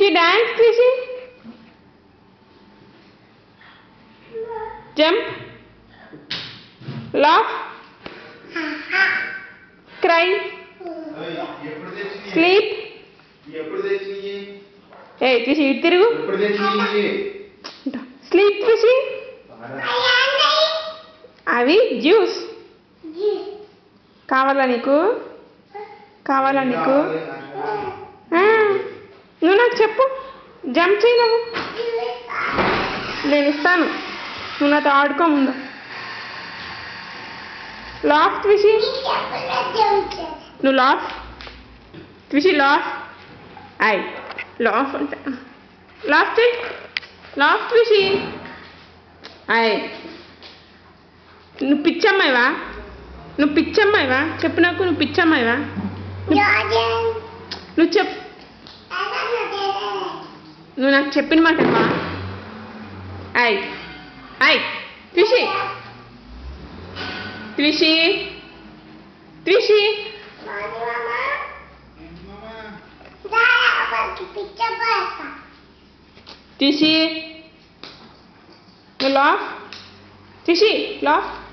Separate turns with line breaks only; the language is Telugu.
Twishi, dance, Twishi. Jump. Laugh. Cry. Sleep. Hey, Twishi, ఇటు తిరుగు. Sleep, Twishi. అవి జ్యూస్. కావాలా నీకు? కావాలా నీకు? నువ్వు నాకు చెప్పు. జంప్ చేయి నువ్వు. నేను ఇస్తాను. నువ్వు నాతో ఆడుకో ముందు. లాఫ్ ట్విషి. నువ్వు లాఫ్. ట్విషి లాఫ్. ఐ లాఫ్ అంటే లాఫ్ చేయి. లాఫ్ ట్విషి. ఐ నువ్వు పిచ్చమ్మాయివా? నువ్వు పిచ్చమ్మాయివా? చెప్పు నాకు. నువ్వు పిచ్చమ్మాయివా? నువ్వు చెప్పు. నువ్వు నాకు చెప్పిన మాటమ్మా. I I ట్విషి. ట్విషి. ట్విషి. ట్విషి. నువ్వు లాఫ్. ట్విషి లాఫ్.